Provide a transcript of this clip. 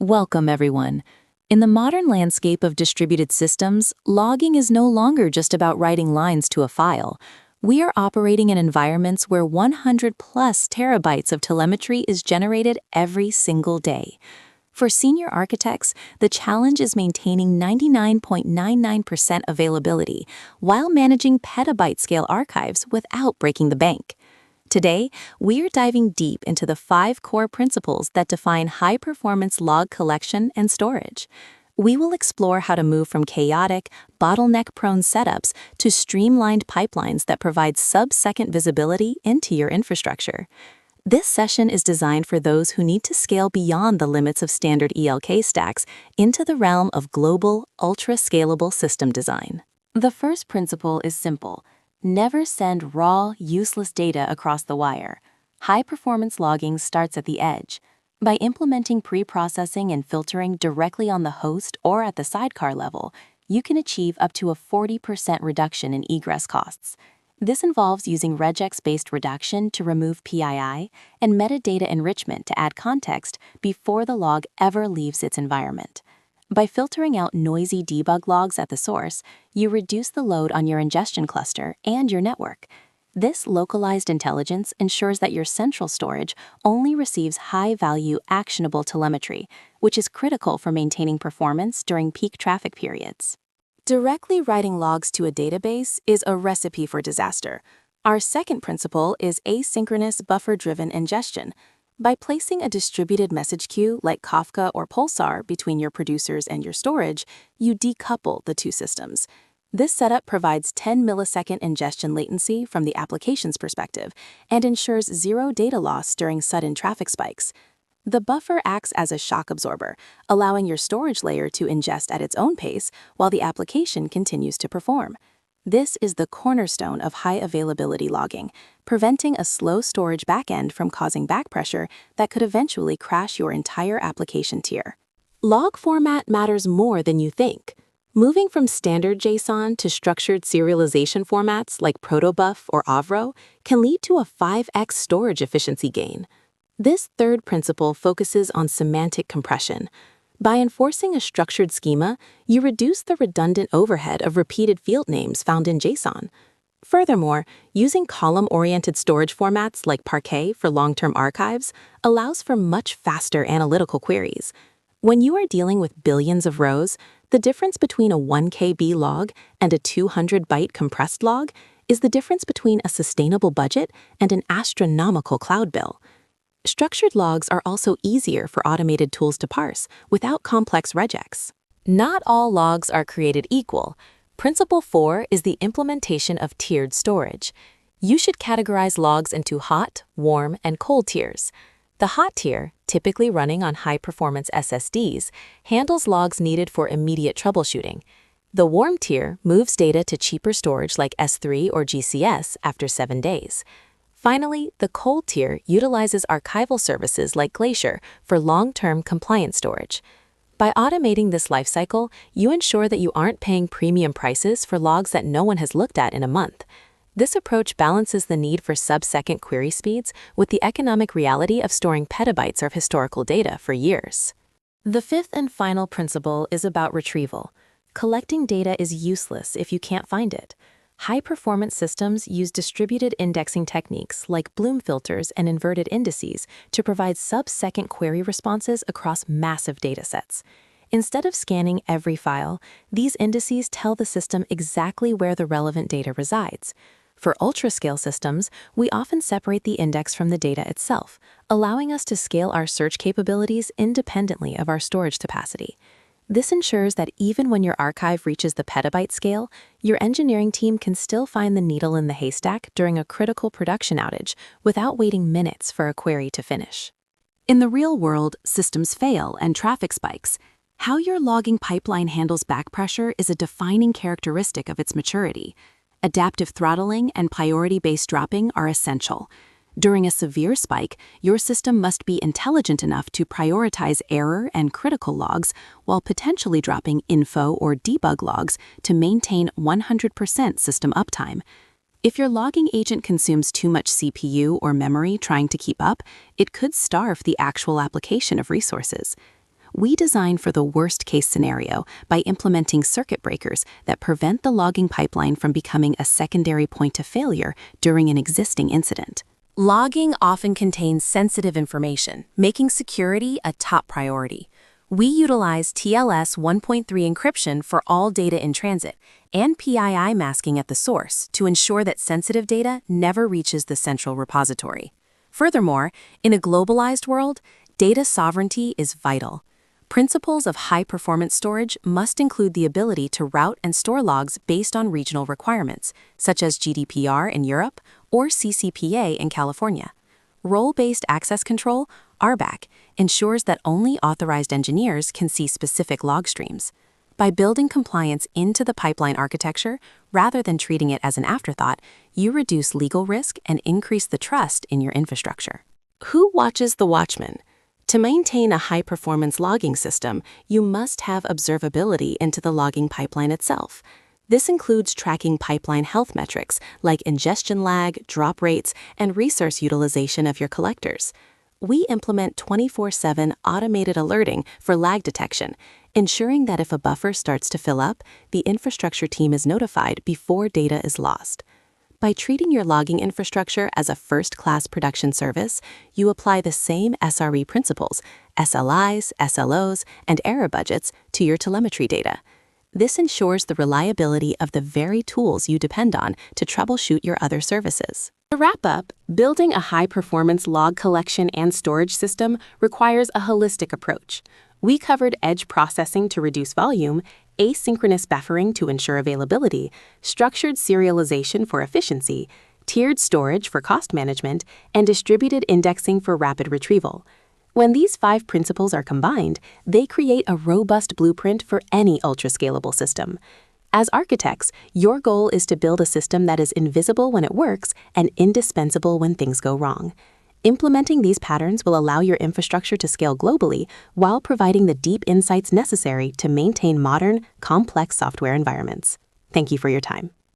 Welcome, everyone. In the modern landscape of distributed systems, logging is no longer just about writing lines to a file. We are operating in environments where 100 plus terabytes of telemetry is generated every single day. For senior architects, the challenge is maintaining 99.99% availability while managing petabyte-scale archives without breaking the bank. Today, we are diving deep into the 5 core principles that define high-performance log collection and storage. We will explore how to move from chaotic, bottleneck-prone setups to streamlined pipelines that provide sub-second visibility into your infrastructure. This session is designed for those who need to scale beyond the limits of standard ELK stacks into the realm of global, ultra-scalable system design. The first principle is simple. Never send raw, useless data across the wire. High-performance logging starts at the edge. By implementing pre-processing and filtering directly on the host or at the sidecar level, you can achieve up to a 40% reduction in egress costs. This involves using regex-based redaction to remove PII and metadata enrichment to add context before the log ever leaves its environment. By filtering out noisy debug logs at the source, you reduce the load on your ingestion cluster and your network. This localized intelligence ensures that your central storage only receives high-value, actionable telemetry, which is critical for maintaining performance during peak traffic periods. Directly writing logs to a database is a recipe for disaster. Our second principle is asynchronous buffer-driven ingestion. By placing a distributed message queue like Kafka or Pulsar between your producers and your storage, you decouple the two systems. This setup provides 10 millisecond ingestion latency from the application's perspective and ensures zero data loss during sudden traffic spikes. The buffer acts as a shock absorber, allowing your storage layer to ingest at its own pace while the application continues to perform. This is the cornerstone of high-availability logging, preventing a slow storage backend from causing backpressure that could eventually crash your entire application tier. Log format matters more than you think. Moving from standard JSON to structured serialization formats like protobuf or avro can lead to a 5x storage efficiency gain. This third principle focuses on semantic compression. By enforcing a structured schema, you reduce the redundant overhead of repeated field names found in JSON. Furthermore, using column-oriented storage formats like Parquet for long-term archives allows for much faster analytical queries. When you are dealing with billions of rows, the difference between a 1 KB log and a 200-byte compressed log is the difference between a sustainable budget and an astronomical cloud bill. Structured logs are also easier for automated tools to parse without complex regex. Not all logs are created equal. Principle 4 is the implementation of tiered storage. You should categorize logs into hot, warm, and cold tiers. The hot tier, typically running on high-performance SSDs, handles logs needed for immediate troubleshooting. The warm tier moves data to cheaper storage like S3 or GCS after 7 days. Finally, the cold tier utilizes archival services like Glacier for long-term compliant storage. By automating this lifecycle, you ensure that you aren't paying premium prices for logs that no one has looked at in a month. This approach balances the need for sub-second query speeds with the economic reality of storing petabytes of historical data for years. The fifth and final principle is about retrieval. Collecting data is useless if you can't find it. High-performance systems use distributed indexing techniques like Bloom filters and inverted indices to provide sub-second query responses across massive datasets. Instead of scanning every file, these indices tell the system exactly where the relevant data resides. For ultra-scale systems, we often separate the index from the data itself, allowing us to scale our search capabilities independently of our storage capacity. This ensures that even when your archive reaches the petabyte scale, your engineering team can still find the needle in the haystack during a critical production outage without waiting minutes for a query to finish. In the real world, systems fail and traffic spikes. How your logging pipeline handles backpressure is a defining characteristic of its maturity. Adaptive throttling and priority-based dropping are essential. During a severe spike, your system must be intelligent enough to prioritize error and critical logs while potentially dropping info or debug logs to maintain 100% system uptime. If your logging agent consumes too much CPU or memory trying to keep up, it could starve the actual application of resources. We design for the worst-case scenario by implementing circuit breakers that prevent the logging pipeline from becoming a secondary point of failure during an existing incident. Logging often contains sensitive information, making security a top priority. We utilize TLS 1.3 encryption for all data in transit and PII masking at the source to ensure that sensitive data never reaches the central repository. Furthermore, in a globalized world, data sovereignty is vital. Principles of high-performance storage must include the ability to route and store logs based on regional requirements, such as GDPR in Europe or CCPA in California. Role-based access control, RBAC, ensures that only authorized engineers can see specific log streams. By building compliance into the pipeline architecture, rather than treating it as an afterthought, you reduce legal risk and increase the trust in your infrastructure. Who watches the watchman? To maintain a high-performance logging system, you must have observability into the logging pipeline itself. This includes tracking pipeline health metrics like ingestion lag, drop rates, and resource utilization of your collectors. We implement 24/7 automated alerting for lag detection, ensuring that if a buffer starts to fill up, the infrastructure team is notified before data is lost. By treating your logging infrastructure as a first-class production service, you apply the same SRE principles, SLIs, SLOs, and error budgets to your telemetry data. This ensures the reliability of the very tools you depend on to troubleshoot your other services. To wrap up, building a high-performance log collection and storage system requires a holistic approach. We covered edge processing to reduce volume, asynchronous buffering to ensure availability, structured serialization for efficiency, tiered storage for cost management, and distributed indexing for rapid retrieval. When these 5 principles are combined, they create a robust blueprint for any ultra-scalable system. As architects, your goal is to build a system that is invisible when it works and indispensable when things go wrong. Implementing these patterns will allow your infrastructure to scale globally while providing the deep insights necessary to maintain modern, complex software environments. Thank you for your time.